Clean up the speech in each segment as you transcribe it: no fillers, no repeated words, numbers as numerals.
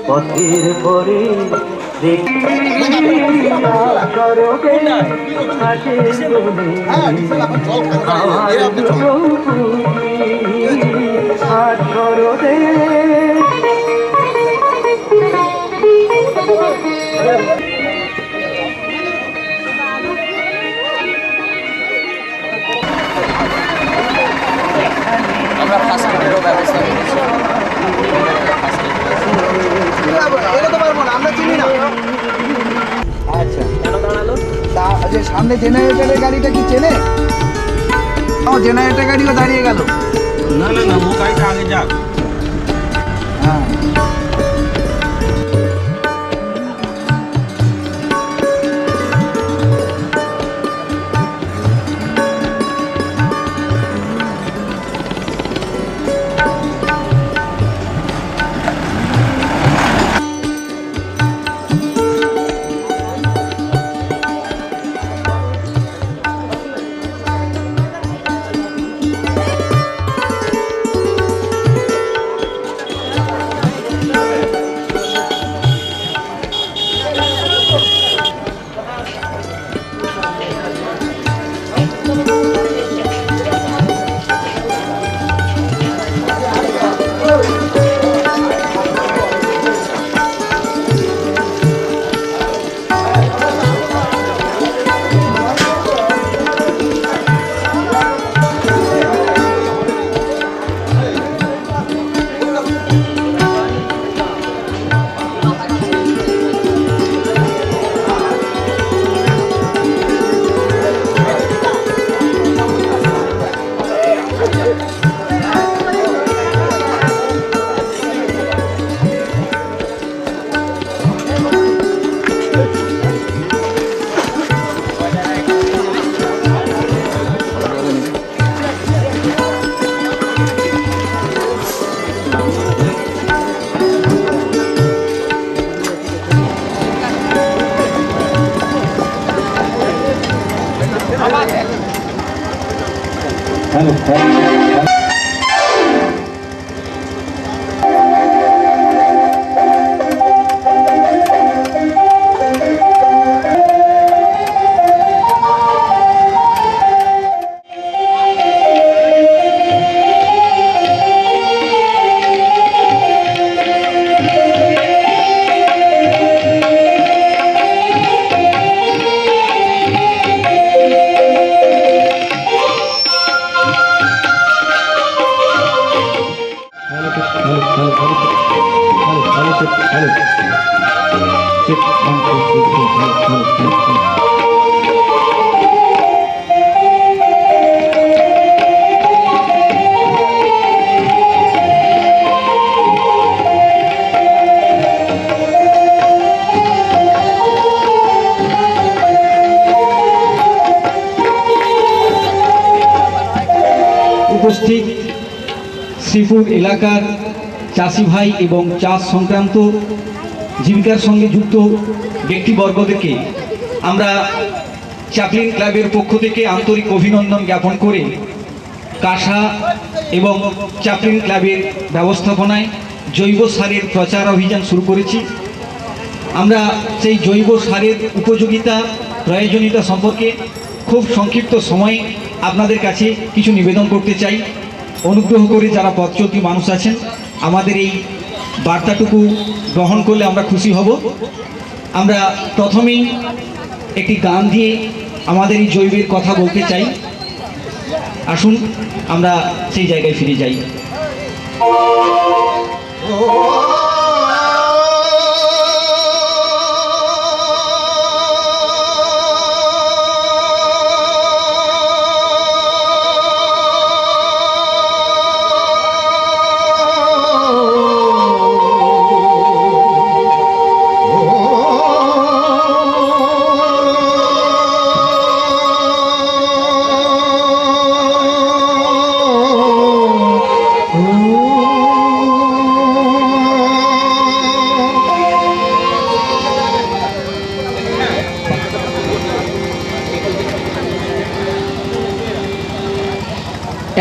পথের পরে আমরা ফার্স্ট এডেরও ব্যবস্থা করেছি। আমরা চিনি না। আচ্ছা, কেন দাঁড়ালো? যে সামনে জেনারেটরের গাড়িটা কি চেনে? জেনারেটর গাড়িও দাঁড়িয়ে গেল। না না না, ও গাড়িটা আগে যাক। হ্যাঁ, উপস্থিত শ্রীপুর এলাকার চাষি ভাই এবং চাষ সংক্রান্ত জীবিকার সঙ্গে যুক্ত ব্যক্তিবর্গদেরকে আমরা চ্যাপলিন ক্লাবের পক্ষ থেকে আন্তরিক অভিনন্দন জ্ঞাপন করে কাঁসা এবং চ্যাপলিন ক্লাবের ব্যবস্থাপনায় জৈব সারের প্রচার অভিযান শুরু করেছি। আমরা সেই জৈব সারের উপযোগিতা প্রয়োজনীয়তা সম্পর্কে খুব সংক্ষিপ্ত সময়ে আপনাদের কাছে কিছু নিবেদন করতে চাই। অনুগ্রহ করে যারা পথ চলতি মানুষ আছেন আমাদের এই বার্তাটুকু গ্রহণ করলে আমরা খুশি হব। আমরা প্রথমেই একটি গান দিয়ে আমাদের এই জৈবের কথা বলতে চাই। আসুন আমরা সেই জায়গায় ফিরে যাই।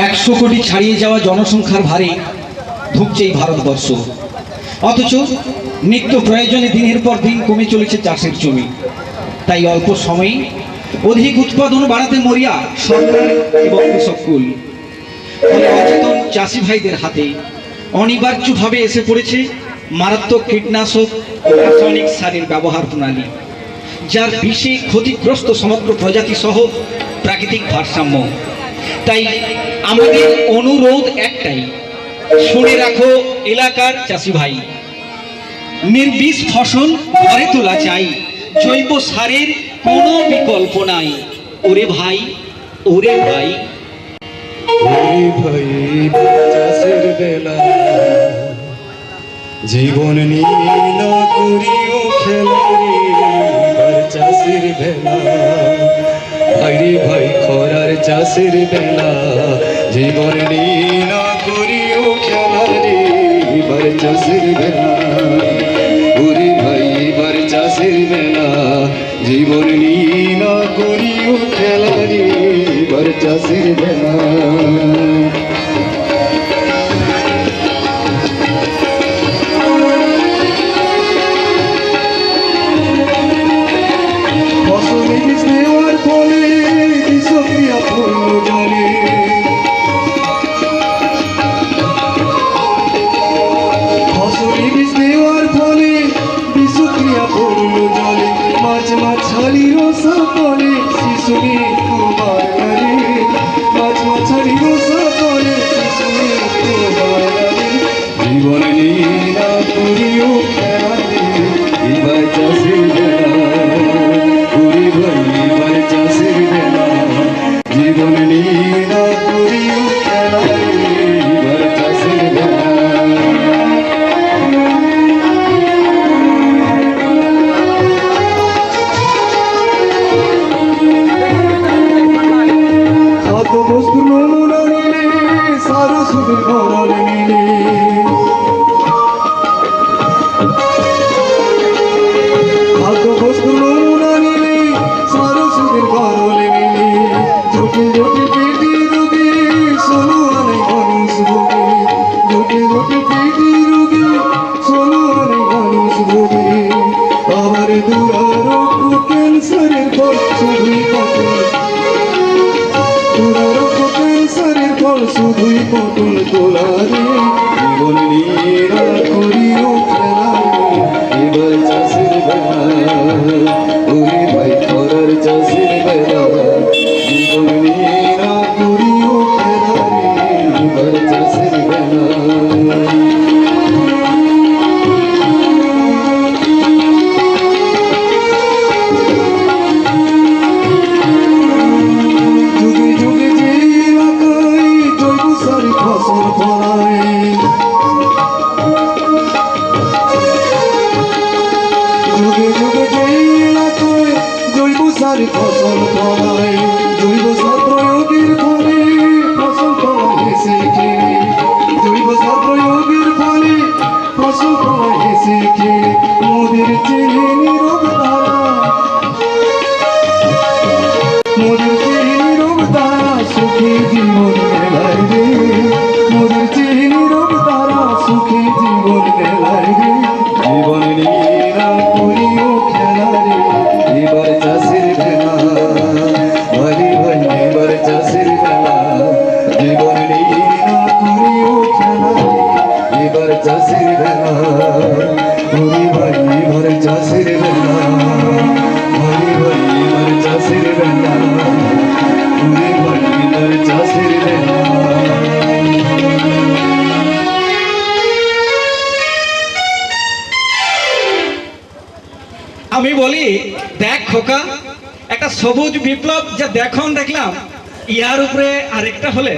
100 কোটি ছাড়িয়ে যাওয়া জনসংখ্যার ভারে ধুঁকছে এই ভারতবর্ষ। অথচ নিত্য প্রয়োজনে দিনের পর দিন কমে চলেছে চাষের জমি। তাই অল্প সময়ে অধিক উৎপাদন বাড়াতে মরিয়া সরকার এবং কৃষককুল। ফলে অচেতন চাষি ভাইদের হাতে অনিবার্যভাবে এসে পড়েছে মারাত্মক কীটনাশক ও রাসায়নিক সারের ব্যবহার প্রণালী, যার বিষে ক্ষতিগ্রস্ত সমগ্র প্রজাতি সহ প্রাকৃতিক ভারসাম্য। তাই আমাদের অনুরোধ একটাই, শুনে রাখো এলাকার চাষি ভাই, নির্বিষ ফসল ঘরে তোলা চাই, জৈব সারের কোনো বিকল্প নাই। ওরে ভাই, ওরে ভাই, ওরে ভাই চাষের বেলা জীবন নীল করিও খেলারে চাষের বেলা, ভাইরে ভাই খরার চাষের বেলা জীবন নীল করিও খেলারে বার চাষের বেলা, ওরে ভাই বার চাষের বেলা জীবন নীল করিও খেলারে বার চাষের বেলা। জীবন লীলা করিও খেলারে এবার চাষের বেলা, ওরে ভাই এবার চাষের বেলা জীবন লীলা করিও খেলারে এবার চাষের বেলা। খাদ্য বস্তুর নমুনা নিলে সারা সুদের ভরল নিলে, খাদ্য বস্তুর নমুনা নিলে সারা সুদের ভরল নিলে, জটিল জটিল পেটি রোগে ষোলো আনে মানুষ ভোগে, জটিল জটিল পেটি রোগে ষোলো আনে মানুষ ভোগে, আবার দুরারোগ্য ক্যান্সারের পর শুধুই পটল, দুরারোগ্য ক্যান্সারের পর শুধুই পটল তোলা রে, জীবন লীলা করিও খেলারে এবার চাষের বেলা, ওরে ভাই খরার চাষের বেলা জীবন লীলা করিও খেলারে এবার চাষের বেলা। যুগে যুগে যে এলাকায় জৈব সারে ফসল ফলায়, যুগে যুগে যে এলাকায় জৈব সারে ফসল ফলায়, জৈব সার প্রয়োগের ফলে ফসল ফলায় হেসে খেলে, জৈব সার প্রয়োগের ফলে ফসল ফলায় হেসে খেলে, মোদের চেয়ে নীরব তারা, মোদের চেয়ে নীরব তারা সুখী জীবন মেলায় রে, মোদের চেয়ে নীরব তারা সুখী জীবন মেলায় রে, জীবন লীলা করিও খেলারে এবার চাষের বেলা, ভাই ভাই এবার চাষের বেলা জীবন লীলা করিও খেলারে এবার চাষের বেলা, ওরে ভাই এবার চাষের বেলা, ভাই ভাই এবার চাষের বেলা, ওরে ভাই এবার চাষের বেলা। আমি বলি, দেখ খোকা, একটা সবুজ বিপ্লব যা দেখলাম, ইয়ার উপরে আরেকটা হলে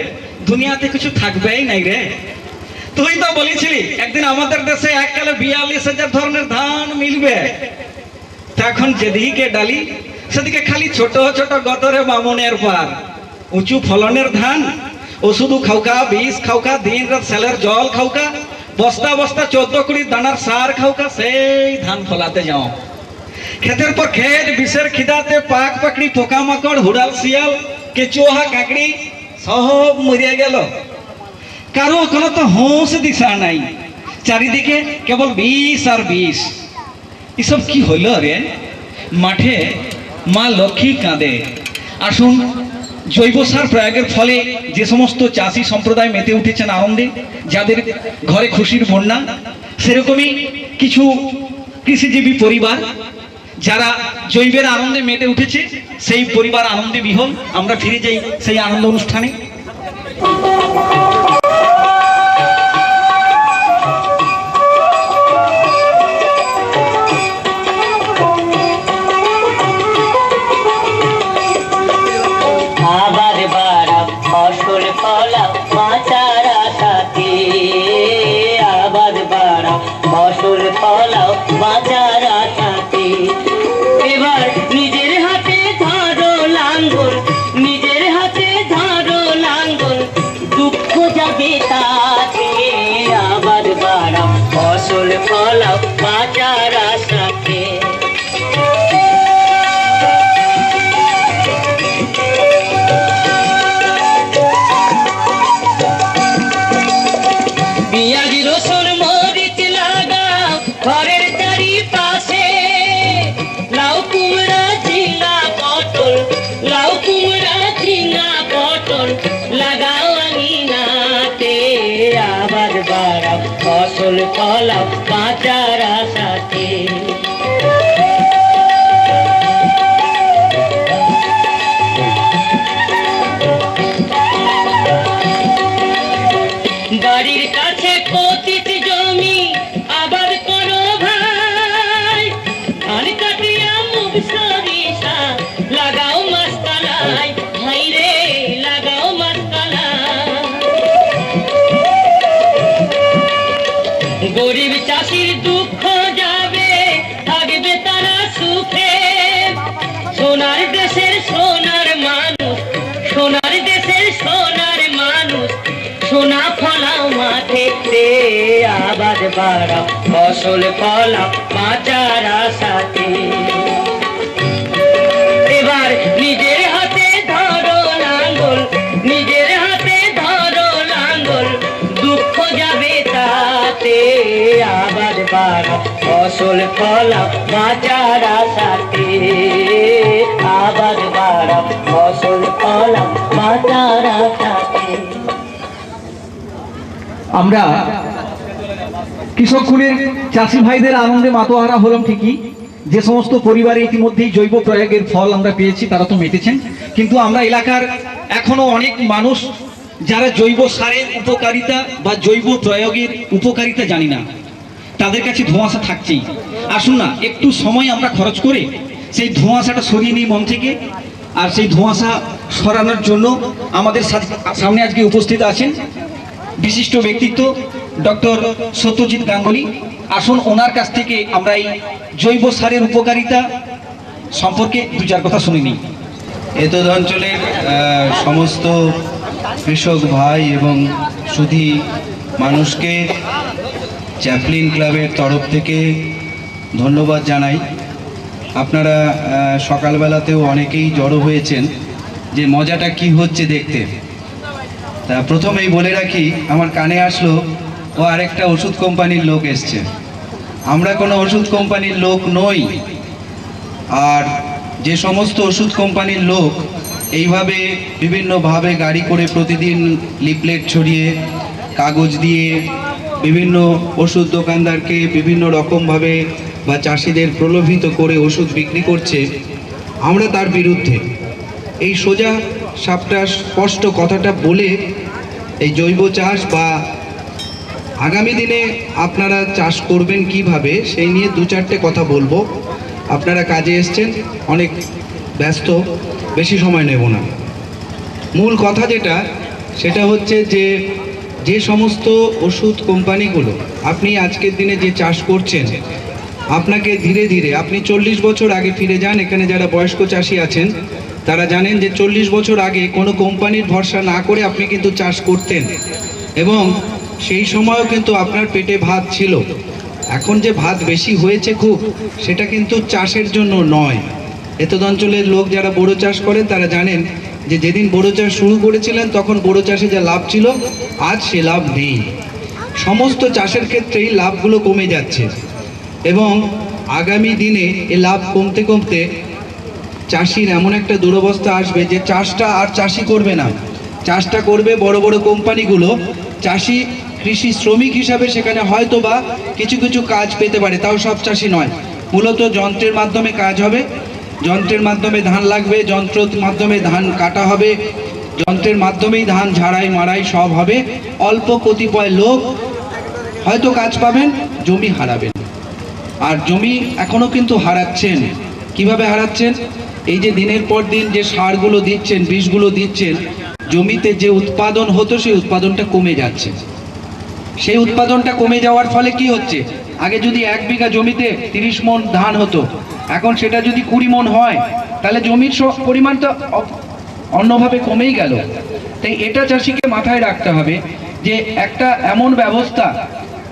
দুনিয়াতে কিছু থাকবেই নাই রে। তুই তো বলেছিলি একদিন আমাদের দেশে এককালে 42,000 ধরনের ধান মিলবে, তো এখন যেদিকে ডালি সেদিকে খালি ছোট ছোট গতরে বামনের পার, উঁচু ফলনের ধান, ওষুধ খাওকা, বিষ খাওকা, দিন রাত সেলের জল খাওকা, বস্তা বস্তা 14-20 দানার সার খাওকা, সেই ধান ফলাতে যাও। ক্ষেতের পর ক্ষেত বিষের খিদাতে পাক পাকড়ি, পোকামাকড়, হুড়াল শিয়াল, কেঁচুয়া কাকড়ি সব মরিয়া গেল, কারো ওখানে তো হোঁশ দিশা নাই, চারিদিকে কেবল বিষ আর বিষ। এসব কি হইল রে? মাঠে মা লক্ষ্মী কাঁদে। আসুন, জৈব সার প্রয়োগের ফলে যে সমস্ত চাষি সম্প্রদায় মেতে উঠেছেন আনন্দে, যাদের ঘরে খুশির বন্যা, সেরকমই কিছু কৃষিজীবী পরিবার যারা জৈবের আনন্দে মেতে উঠেছে, সেই পরিবার আনন্দে বিহল। আমরা ফিরে যাই সেই আনন্দ অনুষ্ঠানে। আবার বাড়া ফসল ফলা বাঁচার আশাতে, আবার বাড়া ফসল ফলাও বাঁচার আশাতে। এবার নিজের হাতে ধরো লাঙ্গল, নিজের হাতে ধরো লাঙ্গল, দুঃখ যাবে তাতে। আবার বাড়া ফসল ফলাও বাঁচার আশাতে। পেঁয়াজ রসুন মরিচ লাগাও ঘরের চারিপাশে, লাউ কুমড়া ঝিঙ্গা পটল, লাউ কুমড়া ঝিঙ্গা পটল লাগাও আঙিনাতে। আবার বাড়াও ফসল ফলাও বাঁচার আশাতে। বাড়ির কাছে পতিত জমি আবার করো ভাই, ধান কাটিয়া মুগ সরিষা লাগাও মাসকালাই, ভাই রে লাগাও মাসকালাই। গরিব চাষির দুঃখ যাবে, থাকবে তারা সুখে। সোনার দেশের সোনার মানুষ, সোনার দেশের সোনার মানুষ, সোনা ফলাও মাঠেতে। আবার বাড়াও ফসল ফলাও বাঁচার আশাতে। এবার নিজের হাতে ধরো লাঙ্গল, নিজের হাতে ধরো লাঙ্গল, দুঃখ যাবে তাতে। আবার বাড়াও ফসল ফলাও বাঁচার আশাতে। আবার বাড়াও ফসল ফলাও বাঁচার আশাতে। আমরা কৃষক কুলের চাষি ভাইদের আনন্দে মাতোহারা হলাম ঠিকই। যে সমস্ত পরিবারে ইতিমধ্যেই জৈব প্রয়োগের ফল আমরা পেয়েছি তারা তো মেতেছেন, কিন্তু আমরা এলাকার এখনো অনেক মানুষ যারা জৈব সারের উপকারিতা বা জৈব প্রয়োগের উপকারিতা জানি না, তাদের কাছে ধোঁয়াশা থাকছেই। আসুন না, একটু সময় আমরা খরচ করে সেই ধোঁয়াশাটা সরিয়ে নিই মন থেকে। আর সেই ধোঁয়াশা সরানোর জন্য আমাদের সামনে আজকে উপস্থিত আছেন বিশিষ্ট ব্যক্তিত্ব ডক্টর সত্যজিৎ গাঙ্গুলি। আসুন, ওনার কাছ থেকে আমরা এই জৈব সারের উপকারিতা সম্পর্কে দু চার কথা শুনে নিই। এতদ অঞ্চলের সমস্ত কৃষক ভাই এবং সুধী মানুষকে চ্যাপলিন ক্লাবের তরফ থেকে ধন্যবাদ জানাই। আপনারা সকালবেলাতেও অনেকেই জড়ো হয়েছেন, যে মজাটা কি হচ্ছে দেখতে। তা প্রথমেই বলে রাখি, আমার কানে আসলো ও আরেকটা ওষুধ কোম্পানির লোক এসছে। আমরা কোনো ওষুধ কোম্পানির লোক নই। আর যে সমস্ত ওষুধ কোম্পানির লোক এইভাবে বিভিন্নভাবে গাড়ি করে প্রতিদিন লিফলেট ছড়িয়ে কাগজ দিয়ে বিভিন্ন ওষুধ দোকানদারকে বিভিন্ন রকমভাবে বা চাষিদের প্রলোভিত করে ওষুধ বিক্রি করছে, আমরা তার বিরুদ্ধে। এই সোজা সাপটা স্পষ্ট কথাটা বলে এই জৈব চাষ বা আগামী দিনে আপনারা চাষ করবেন কিভাবে সেই নিয়ে দু চারটে কথা বলবো। আপনারা কাজে এসছেন, অনেক ব্যস্ত, বেশি সময় নেব না। মূল কথা যেটা, সেটা হচ্ছে যে সমস্ত ওষুধ কোম্পানিগুলো আপনি আজকের দিনে যে চাষ করছেন, আপনাকে ধীরে ধীরে আপনি 40 বছর আগে ফিরে যান। এখানে যারা বয়স্ক চাষি আছেন তারা জানেন যে 40 বছর আগে কোনো কোম্পানির ভরসা না করে আপনি কিন্তু চাষ করতেন, এবং সেই সময়ও কিন্তু আপনার পেটে ভাত ছিল। এখন যে ভাত বেশি হয়েছে খুব, সেটা কিন্তু চাষের জন্য নয়। এতদ অঞ্চলের লোক যারা বড় চাষ করেন তারা জানেন যে যেদিন বোরো চাষ শুরু করেছিলেন তখন বোরো চাষে যা লাভ ছিল আজ সে লাভ নেই। সমস্ত চাষের ক্ষেত্রেই লাভগুলো কমে যাচ্ছে এবং আগামী দিনে এই লাভ কমতে কমতে চাষির এমন একটা দুরবস্থা আসবে যে চাষটা আর চাষি করবে না, চাষটা করবে বড় বড় কোম্পানিগুলো। চাষি কৃষি শ্রমিক হিসাবে সেখানে হয়তো বা কিছু কিছু কাজ পেতে পারে, তাও সব চাষি নয়। মূলত যন্ত্রের মাধ্যমে কাজ হবে, যন্ত্রের মাধ্যমে ধান লাগবে, যন্ত্রের মাধ্যমে ধান কাটা হবে, যন্ত্রের মাধ্যমেই ধান ঝাড়াই মাড়াই সব হবে। অল্প কতিপয় লোক হয়তো কাজ পাবেন, জমি হারাবেন। আর জমি এখনো কিন্তু হারাচ্ছেন। কিভাবে হারাচ্ছেন? এই যে দিনের পর দিন যে সারগুলো দিচ্ছেন, বিষগুলো দিচ্ছেন, জমিতে যে উৎপাদন হতো সেই উৎপাদনটা কমে যাচ্ছে। সেই উৎপাদনটা কমে যাওয়ার ফলে কি হচ্ছে, আগে যদি 1 বিঘা জমিতে 30 মণ ধান হতো, এখন সেটা যদি 20 মণ হয়, তাহলে জমির পরিমাণটা অন্যভাবে কমেই গেল। তাই এটা চাষিকে মাথায় রাখতে হবে যে একটা এমন ব্যবস্থা,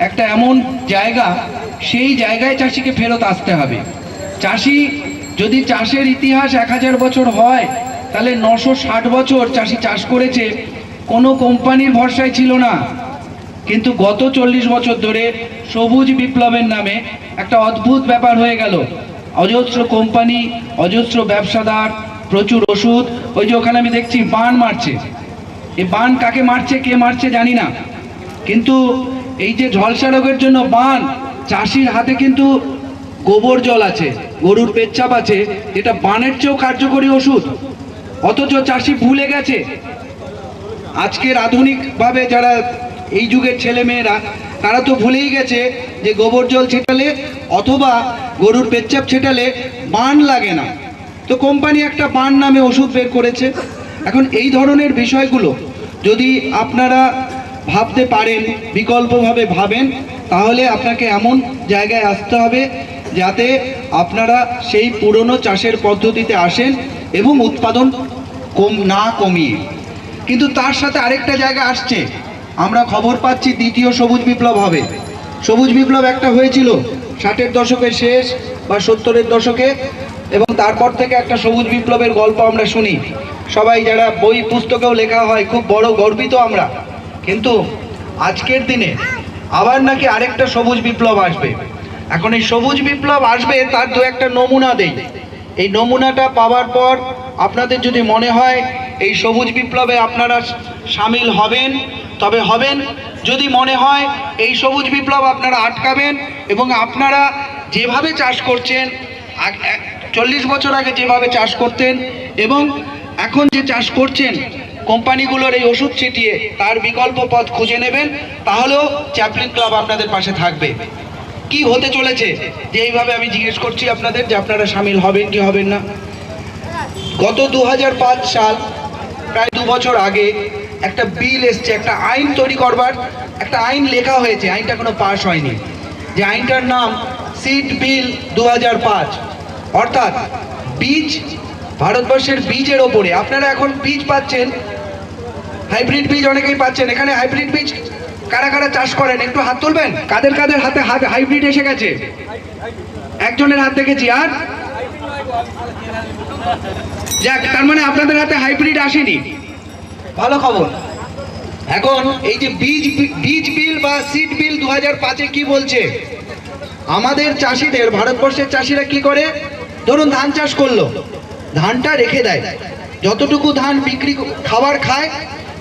একটা এমন জায়গা, সেই জায়গায় চাষিকে ফেরত আসতে হবে। চাষি যদি চাষের ইতিহাস 1000 বছর হয়, তাহলে 960 বছর চাষি চাষ করেছে, কোনো কোম্পানির ভরসায় ছিল না। কিন্তু গত 40 বছর ধরে সবুজ বিপ্লবের নামে একটা অদ্ভুত ব্যাপার হয়ে গেল। অজস্র কোম্পানি, অজস্র ব্যবসাদার, প্রচুর ওষুধ। ওই যে ওখানে আমি দেখছি বান মারছে। এই বান কাকে মারছে, কে মারছে জানি না, কিন্তু এই যে ঝলসা রোগের জন্য বান, চাষির হাতে কিন্তু গোবর জল আছে, গরুর পেচ্ছাপ আছে, যেটা বানের চেয়েও কার্যকরী ওষুধ। অথচ চাষি ভুলে গেছে। আজকের আধুনিকভাবে যারা এই যুগের ছেলে মেয়েরা, তারা তো ভুলেই গেছে যে গোবর জল ছেটালে অথবা গরুর পেচ্ছাপ ছেটালে বান লাগে না। তো কোম্পানি একটা বান নামে ওষুধ বের করেছে। এখন এই ধরনের বিষয়গুলো যদি আপনারা ভাবতে পারেন, বিকল্পভাবে ভাবেন, তাহলে আপনাকে এমন জায়গায় আসতে হবে যাতে আপনারা সেই পুরনো চাষের পদ্ধতিতে আসেন এবং উৎপাদন না কমিয়ে। কিন্তু তার সাথে আরেকটা জায়গা আসছে, আমরা খবর পাচ্ছি দ্বিতীয় সবুজ বিপ্লব হবে। সবুজ বিপ্লব একটা হয়েছিল 60-এর দশকের শেষ বা 70-এর দশকে, এবং তারপর থেকে একটা সবুজ বিপ্লবের গল্প আমরা শুনি। সবাই যারা বই পুস্তকেও লেখা হয়, খুব বড় গর্বিত আমরা। কিন্তু আজকের দিনে আবার নাকি আরেকটা সবুজ বিপ্লব আসবে। এখন এই সবুজ বিপ্লব আসবে, তার দু একটা নমুনা দেই। এই নমুনাটা পাওয়ার পর আপনাদের যদি মনে হয় এই সবুজ বিপ্লবে আপনারা সামিল হবেন, তবে হবেন। যদি মনে হয় এই সবুজ বিপ্লব আপনারা আটকাবেন এবং আপনারা যেভাবে চাষ করছেন, 40 বছর আগে যেভাবে চাষ করতেন এবং এখন যে চাষ করছেন, কোম্পানিগুলোর এই ওষুধ ছিটিয়ে তার বিকল্প পথ খুঁজে নেবেন, তাহলেও চ্যাপলিন ক্লাব আপনাদের পাশে থাকবে। কি হতে চলেছে যে এইভাবে আমি জিজ্ঞেস করছি আপনাদের যে আপনারা সামিল হবেন কি হবেন না। গত 2005 সাল, প্রায় 2 বছর আগে একটা বিল এসছে, একটা আইন তৈরি করবার একটা আইন লেখা হয়েছে, আইনটা কোনো পাস হয়নি। যে আইনটার নাম সিড বিল 2005। অর্থাৎ বীজ, ভারতবর্ষের বীজের ওপরে আপনারা এখন বীজ পাচ্ছেন, হাইব্রিড বীজ অনেকেই পাচ্ছেন। এখানে হাইব্রিড বীজ কারা কারা চাষ করেন একটু হাত তুলবেন। কাদের কাদের হাতে হাইব্রিড এসে গেছে? একজনের হাত দেখেছি। আর যাক, তার মানে আপনাদের হাতে হাইব্রিড আসেনি, ভালো খবর। এখন এই যে বীজ বিল বা সিড বিল 2005-এ কি বলছে, আমাদের চাষিদের, ভারতবর্ষের চাষিরা কি করে, ধরুন ধান চাষ করলো, ধানটা রেখে দেয়, যতটুকু ধান বিক্রি খাবার খায়,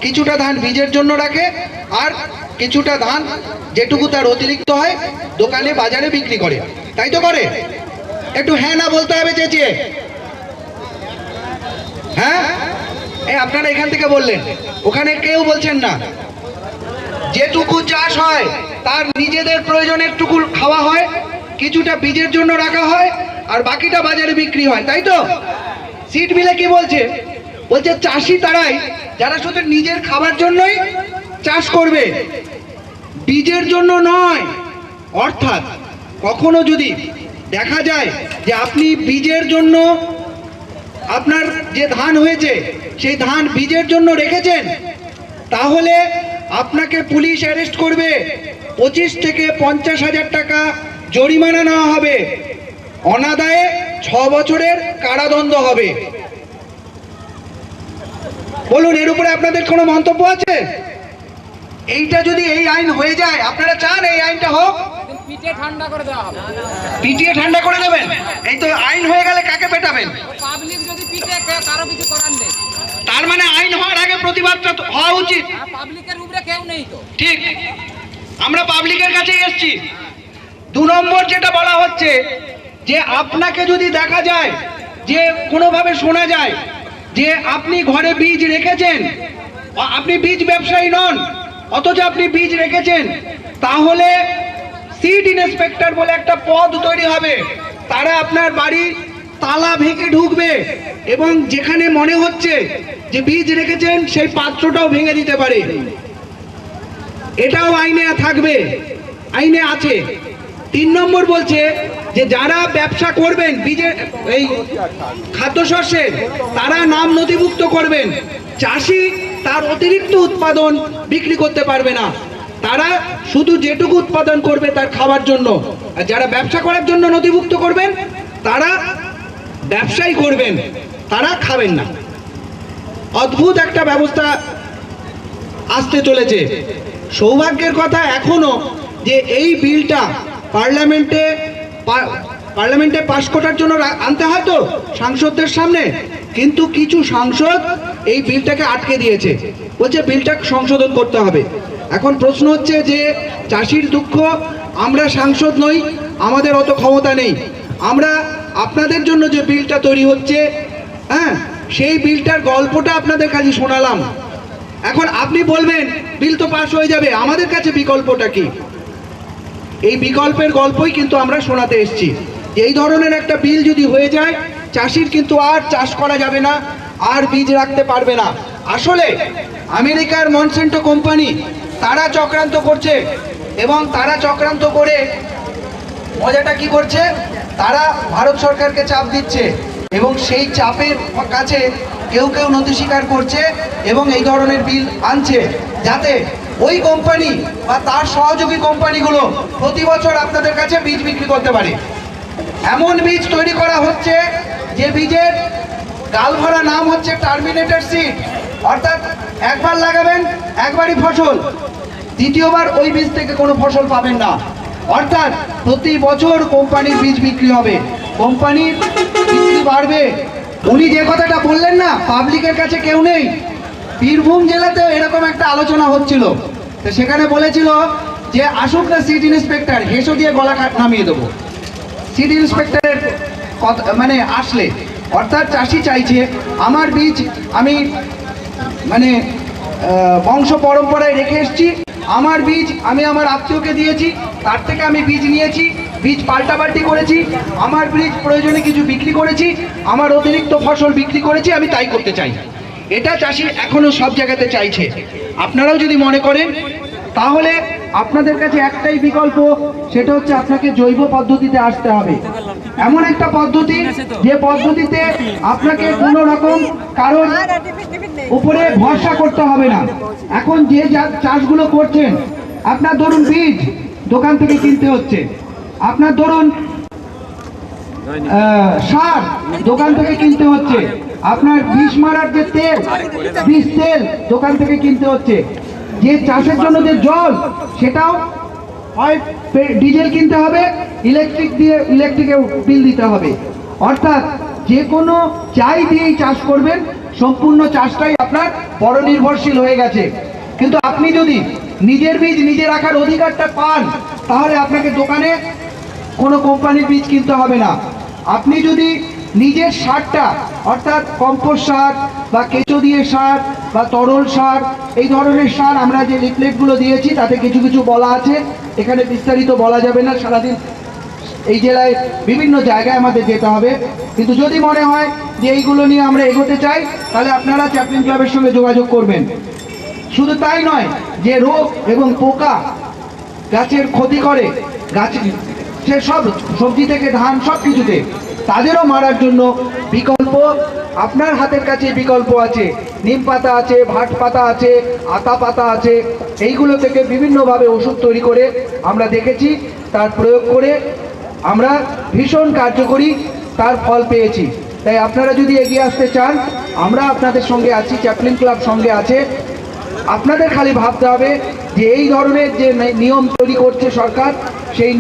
কিছুটা ধান বীজের জন্য রাখে, আর কিছুটা ধান যেটুকু তার অতিরিক্ত হয় দোকানে বাজারে বিক্রি করে। তাই তো করে? একটু হ্যাঁ না বলতে হবে চেঁচিয়ে। হ্যাঁ, এই আপনারা এখান থেকে বললেন, ওখানে কেউ বলছেন না। যেটুকু চাষ হয় তার নিজেদের প্রয়োজনেরটুকু খাওয়া হয়, কিছুটা বীজের জন্য রাখা হয়, আর বাকিটা বাজারে বিক্রি হয়। তাই তো? সিড বিলে কি বলছে? বলছে চাষি তারাই যারা শুধু নিজের খাবার জন্যই চাষ করবে, বীজের জন্য নয়। অর্থাৎ কখনো যদি দেখা যায় যে আপনি বীজের জন্য, আপনার যে ধান হয়েছে সেই ধান বীজের জন্য রেখেছেন, তাহলে আপনাকে পুলিশ অ্যারেস্ট করবে, 25 থেকে 50,000 টাকা জরিমানা নেওয়া হবে, অনাদায়ে 6 বছরের কারাদণ্ড হবে। বলুন, এর উপরে আপনাদের কোনো মন্তব্য আছে? এইটা যদি এই আইন হয়ে যায়, আপনারা চান এই আইনটা হোক? পিঠে ঠান্ডা করে দেওয়া হবে। পিটিয়ে ঠান্ডা করে দেবেন? এই তো আইন হয়ে গেলে কাকে পেটাবেন? পাবলিক যদি পিঠে কারো কিছু করার নেই। তার মানে আইন হওয়ার আগে প্রতিবাদটা তো হওয়া উচিত। পাবলিকের উপরে কেউ নেই তো। ঠিক, আমরা পাবলিকের কাছে এসেছি। 2 নম্বর যেটা বলা হচ্ছে যে আপনাকে যদি দেখা যায়, যে কোনোভাবে শোনা যায় যে আপনি ঘরে বীজ রেখেছেন, আপনি বীজ ব্যবসায়ী নন, অথচ আপনি বীজ রেখেছেন, তাহলে সিড ইন্সপেক্টর বলে একটা পদ তৈরি হবে। তারা আপনার বাড়ির তালা ভেঙে ঢুকবে এবং যেখানে মনে হচ্ছে যে বীজ রেখেছেন সেই পাত্রটাও ভেঙে দিতে পারে। এটাও আইনে থাকবে, আইনে আছে। 3 নম্বর বলছে যে যারা ব্যবসা করবেন বীজের এই খাদ্যশস্যের, তারা নাম নথিভুক্ত করবেন। চাষি তার অতিরিক্ত উৎপাদন বিক্রি করতে পারবে না, তারা শুধু যেটুকু উৎপাদন করবে তার খাওয়ার জন্য। আর যারা ব্যবসা করার জন্য নথিভুক্ত করবেন, তারা ব্যবসাই করবেন, তারা খাবেন না। অদ্ভুত একটা ব্যবস্থা আসতে চলেছে। সৌভাগ্যের কথা এখনো যে এই বিলটা পার্লামেন্টে পাশ করার জন্য আনতে হয় তো সাংসদদের সামনে, কিন্তু কিছু সাংসদ এই বিলটাকে আটকে দিয়েছে, বলছে বিলটা সংশোধন করতে হবে। এখন প্রশ্ন হচ্ছে যে চাষির দুঃখ, আমরা সাংসদ নই, আমাদের অত ক্ষমতা নেই। আমরা আপনাদের জন্য যে বিলটা তৈরি হচ্ছে, হ্যাঁ, সেই বিলটার গল্পটা আপনাদের কাছে শোনালাম। এখন আপনি বলবেন বিল তো পাস হয়ে যাবে, আমাদের কাছে বিকল্পটা কি? এই বিকল্পের গল্পই কিন্তু আমরা শোনাতে এসেছি। এই ধরনের একটা বিল যদি হয়ে যায়, চাষির কিন্তু আর চাষ করা যাবে না, আর বীজ রাখতে পারবে না। আসলে আমেরিকার মনসেন্টো কোম্পানি তারা চক্রান্ত করছে, এবং তারা চক্রান্ত করে মজাটা কি করছে, তারা ভারত সরকারকে চাপ দিচ্ছে, এবং সেই চাপের কাছে কেউ কেউ নথি স্বীকার করছে এবং এই ধরনের বিল আনছে, যাতে ওই কোম্পানি বা তার সহযোগী কোম্পানিগুলো প্রতি বছর আপনাদের কাছে বীজ বিক্রি করতে পারে। এমন বীজ তৈরি করা হচ্ছে যে বীজের গালভরা নাম হচ্ছে টার্মিনেটেড সিড, অর্থাৎ একবার লাগাবেন একবারই ফসল, দ্বিতীয়বার ওই বীজ থেকে কোনো ফসল পাবেন না। অর্থাৎ প্রতি বছর কোম্পানির বীজ বিক্রি হবে, কোম্পানির বিক্রি বাড়বে। উনি যে কথাটা বললেন না, পাবলিকের কাছে কেউ নেই, বীরভূম জেলাতেও এরকম একটা আলোচনা হচ্ছিল। তো সেখানে বলেছিল যে আসুক না সিড ইন্সপেক্টর, হেসো দিয়ে গলা নামিয়ে দেবো। সিড ইন্সপেক্টরের কথা মানে আসলে, অর্থাৎ চাষি চাইছে আমার বীজ আমি মানে বংশ পরম্পরায় রেখে এসেছি, আমার বীজ আমি আমার আত্মীয়কে দিয়েছি, তার থেকে আমি বীজ নিয়েছি, বীজ পাল্টাপাল্টি করেছি, আমার বীজ প্রয়োজনে কিছু বিক্রি করেছি, আমার অতিরিক্ত ফসল বিক্রি করেছি, আমি তাই করতে চাই। এটা চাষি এখনো সব জায়গাতে চাইছে। আপনারাও যদি মনে করেন, তাহলে আপনাদের কাছে একটাই বিকল্প, সেটা হচ্ছে আপনাকে জৈব পদ্ধতিতে আসতে হবে। এমন একটা পদ্ধতি যে পদ্ধতিতে আপনাকে কোনো রকম কারণ উপরে ভরসা করতে হবে না। এখন যে চাষগুলো করছেন, আপনার ধরুন বীজ দোকান থেকে কিনতে হচ্ছে, আপনার ধরুন সার দোকান থেকে কিনতে হচ্ছে, আপনার বিষ মারার যে তেল, বিষ তেল দোকান থেকে কিনতে হচ্ছে, যে চাষের জন্য যে জল, সেটাও হয় ডিজেল কিনতে হবে, ইলেকট্রিকের বিল দিতে হবে। অর্থাৎ যে কোনো চাই দিয়েই চাষ করবেন, সম্পূর্ণ চাষটাই আপনার পরনির্ভরশীল হয়ে গেছে। কিন্তু আপনি যদি নিজের বীজ নিজে রাখার অধিকারটা পান, তাহলে আপনাকে দোকানে কোনো কোম্পানির বীজ কিনতে হবে না। আপনি যদি নিজের সারটা, অর্থাৎ কম্পোস্ট সার বা কেঁচো দিয়ে সার বা তরল সার, এই ধরনের সার আমরা যে লিফলেটগুলো দিয়েছি তাতে কিছু কিছু বলা আছে, এখানে বিস্তারিত বলা যাবে না, সারাদিন এই জেলায় বিভিন্ন জায়গায় আমাদের যেতে হবে। কিন্তু যদি মনে হয় যে এইগুলো নিয়ে আমরা এগোতে চাই, তাহলে আপনারা চ্যাপলিন ক্লাবের সঙ্গে যোগাযোগ করবেন। শুধু তাই নয়, যে রোগ এবং পোকা গাছের ক্ষতি করে, গাছের সে সব সবজি থেকে ধান সব কিছুতে, তাদেরও মারার জন্য বিকল্প আপনার হাতের কাছে বিকল্প আছে। নিম পাতা আছে, ভাট পাতা আছে, আতা পাতা আছে, এইগুলো থেকে বিভিন্নভাবে ওষুধ তৈরি করে আমরা দেখেছি, তার প্রয়োগ করে আমরা ভীষণ কার্যকরী তার ফল পেয়েছি। তাই আপনারা যদি এগিয়ে আসতে চান, আমরা আপনাদের সঙ্গে আছি, চ্যাপলিন ক্লাব সঙ্গে আছে। আপনাদের খালি ভাবতে হবে যে এই ধরনের যে নিয়ম তৈরি করছে সরকার, সেই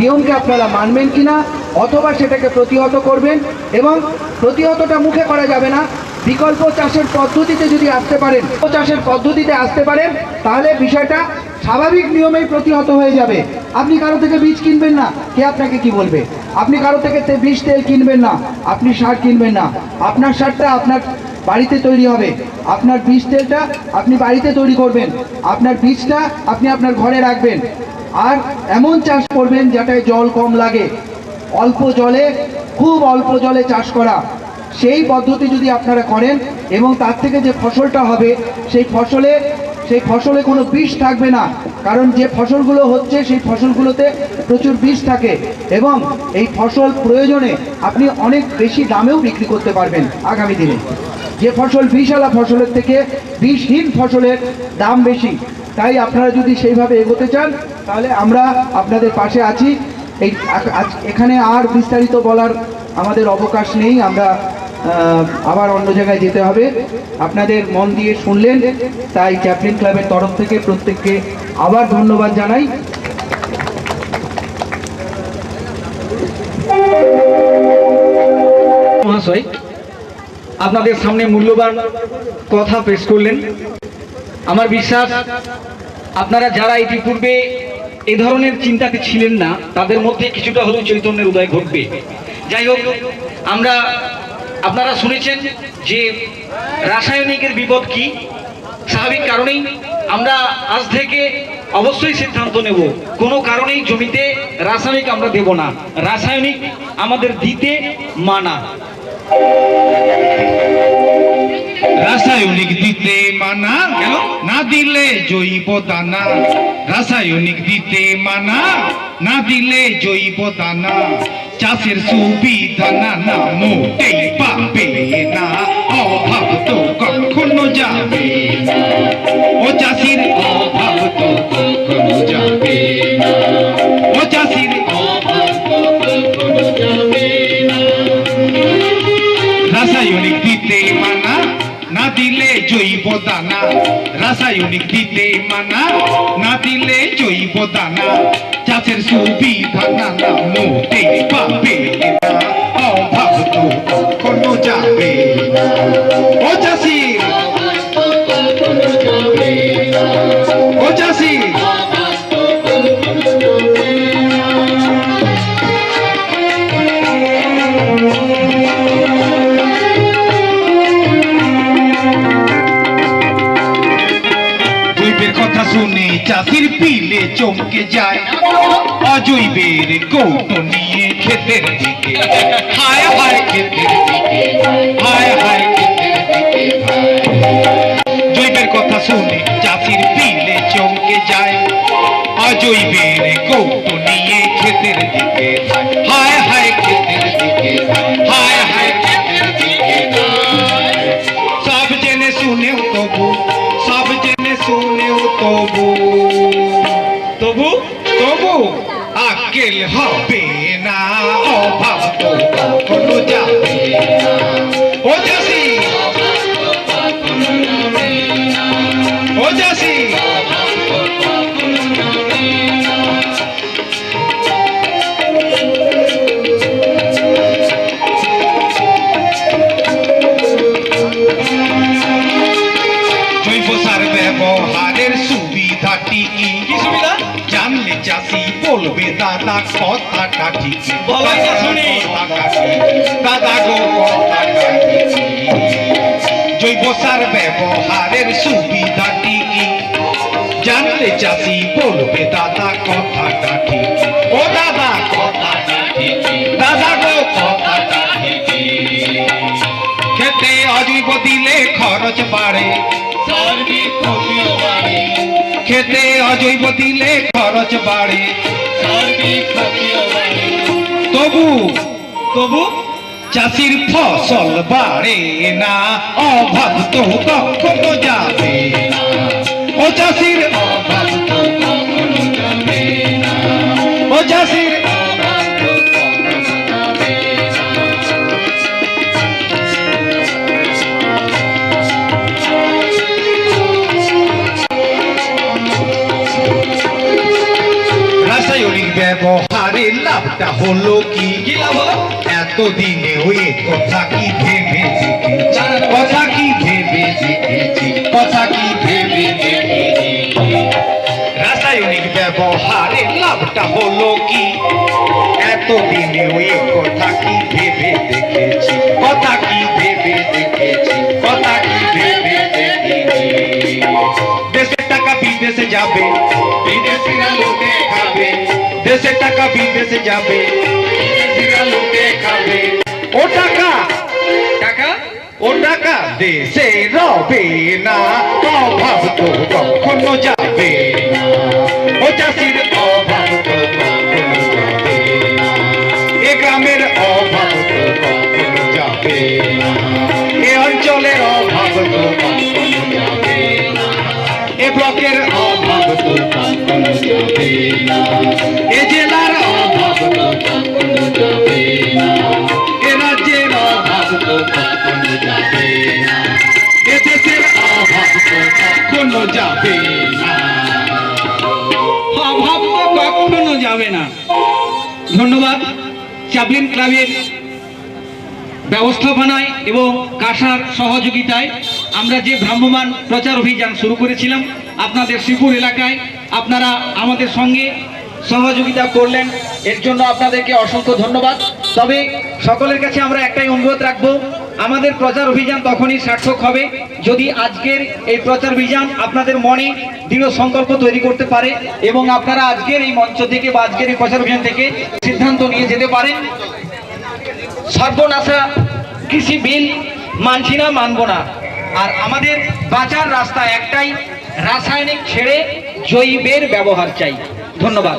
নিয়মকে আপনারা মানবেন কিনা, অথবা সেটাকে প্রতিহত করবেন। এবং প্রতিহতটা মুখে করা যাবে না, বিকল্প চাষের পদ্ধতিতে যদি আসতে পারেন তাহলে বিষয়টা স্বাভাবিক নিয়মেই প্রতিহত হয়ে যাবে। আপনি কারো থেকে বীজ কিনবেন না, কে আপনাকে কি বলবে? আপনি কারো থেকে বীজ তেল কিনবেন না, আপনি সার কিনবেন না, আপনার সারটা আপনার বাড়িতে তৈরি হবে, আপনার বীজ তেলটা আপনি বাড়িতে তৈরি করবেন, আপনার বীজটা আপনি আপনার ঘরে রাখবেন। আর এমন চাষ করবেন যেটায় জল কম লাগে, খুব অল্প জলে চাষ করা, সেই পদ্ধতি যদি আপনারা করেন এবং তার থেকে যে ফসলটা হবে সেই ফসলে কোনো বিষ থাকবে না। কারণ যে ফসলগুলো হচ্ছে সেই ফসলগুলোতে প্রচুর বিষ থাকে এবং এই ফসল প্রয়োজনে আপনি অনেক বেশি দামেও বিক্রি করতে পারবেন আগামী দিনে। যে ফসল বিষওয়ালা ফসলের থেকে বিষহীন ফসলের দাম বেশি। তাই আপনারা যদি সেইভাবে এগোতে চান তাহলে আমরা আপনাদের পাশে আছি। এখানে আর বিস্তারিত বলার আমাদের অবকাশ নেই, আমরা আবার অন্য জায়গায় যেতে হবে। আপনাদের মন দিয়ে শুনলেন, তাই চ্যাপলিন ক্লাবের তরফ থেকে প্রত্যেককে আবার ধন্যবাদ জানাই। মহাশয়, আপনাদের সামনে মূল্যবান কথা পেশ করলেন। আমার বিশ্বাস আপনারা যারা ইতিপূর্বে এ ধরনের চিন্তাতে ছিলেন না, তাদের মধ্যে কিছুটা হলেও চৈতন্যের উদয় ঘটবে। যাই হোক, আপনারা শুনেছেন যে রাসায়নিকের বিপদ কি। স্বাভাবিক কারণেই আমরা আজ থেকে অবশ্যই সিদ্ধান্ত নেব, কোনো কারণেই জমিতে রাসায়নিক আমরা দেব না, রাসায়নিক আমাদের দিতে মানা। রাসায়নিক দিতে মানা, কেন না দিলে জৈব দানা। রাসায়নিক দিতে মানা, না দিলে জৈব দানা। চাষের সুবিধা না মোটেই পাবে না, অভাব তো কখনো যাবে না। ও চাষির অভাব তো কখনো যাবে না, ও চাষির অভাব তো কখনো যাবে না। রাসায়নিক দিতে মানা, না দিলে জৈব দানা। রাসায়নিক দিতে মানা, না দিলে জৈব দানা। চাষের সুবিধা না মোটেই পাবে না, অভাব তো কখনো যাবে না। ও চাষি, ও চাষি, কথা শুনে চাষির পিলে চমকে যায়, অজৈবের কৌটো নিয়ে ক্ষেতের দিকে, হায় হায় ক্ষেতের দিকে, হায় হায় ক্ষেতের দিকে। জৈবের কথা শুনে চাষির পিলে চমকে যায়, অজৈবের কৌটো নিয়ে ক্ষেতের দিকে, হায় হায় ক্ষেতের দিকে, হায় হায় ক্ষেতের দিকে। সব জেনে শুনেও তবু, সব জেনে শুনেও তবু, তবু তবু আকেল হবে না, অভাব তো কখনো যাবে না। ও চাষি, ও চাষি, জৈব সার ব্যবহারের সুবিধাটি কি? সুবিধা জানলে চাষি বলবে দাদা কথাটা ঠিক, দাদা গো কথাটা ঠিক। জৈব সার ব্যবহারের সুবিধাটি কি? জানলে চাষি বলবে দাদা কথাটা ঠিক, ও দাদা কথাটা ঠিক, দাদা গো কথাটা ঠিক। খেতে অজৈব দিলে খরচ বাড়ে, সার্বিক ক্ষতিও বাড়ে। খেতে অজৈব দিলে খরচ বাড়ে, সার্বিক ক্ষতিও বাড়ে। তবু তবু চাষির ফসল বাড়ে না, অভাব তো কখনো যাবে না। ও চাষির অভাব তো কখনো যাবে না, ও চাষির অভাব তো কখনো যাবে না। ব্যবহারে লাভটা হলো কি এতদিনে ওই কথা কি ভেবে দেখেছি কথা কি ভেবে দেখেছি কথা কি ভেবে দেখেছি রাসায়নিক ব্যবহারে লাভটা হলো কি এতদিনে ওই কথা কি ভেবে দেখেছি কথা কি ভেবে দেখেছি কথা কি ভেবে দেখেছি দেশের টাকা বিদেশে যাবে বিদেশিরা লুটে খাবে দেশের টাকা বিদেশে যাবে বিদেশিরা লুটে খাবে ও টাকা টাকা ও টাকা দেশে রবে না অভাব তো কখনো যাবে না ও চাষির অভাব তো কখনো যাবে না এ গ্রামের অভাব তো কখনো যাবে না এ অঞ্চলের অভাব তো কখনো যাবে না এ ব্লকের অভাব তো কখনো যাবে না এ জেলার অভাব তো কখনো যাবে না এ রাজ্যের অভাব তো কখনো যাবে না এ দেশের অভাব তো কখনো যাবে না অভাব তো কখনো যাবে না। ধন্যবাদ চ্যাপলিন ক্লাবের ব্যবস্থাপনায় এবং কাসার সহযোগিতায় আমরা যে ভ্রাম্যমাণ প্রচার অভিযান শুরু করেছিলাম আপনাদের শ্রীপুর এলাকায়, আপনারা আমাদের সঙ্গে সহযোগিতা করলেন, এর জন্য আপনাদেরকে অসংখ্য ধন্যবাদ। তবে সকলের কাছে আমরা একটাই অনুরোধ রাখবো, আমাদের প্রচার অভিযান তখনই সার্থক হবে যদি আজকের এই প্রচার অভিযান আপনাদের মনে দৃঢ় সংকল্প তৈরি করতে পারে এবং আপনারা আজকের এই মঞ্চ থেকে বা আজকের এই প্রচার অভিযান থেকে সিদ্ধান্ত নিয়ে যেতে পারেন সর্বনাশা কৃষি বিল মানছি না, মানব না। আর আমাদের বাঁচার রাস্তা একটাই, রাসায়নিক ছেড়ে জৈবের ব্যবহার চাই। ধন্যবাদ।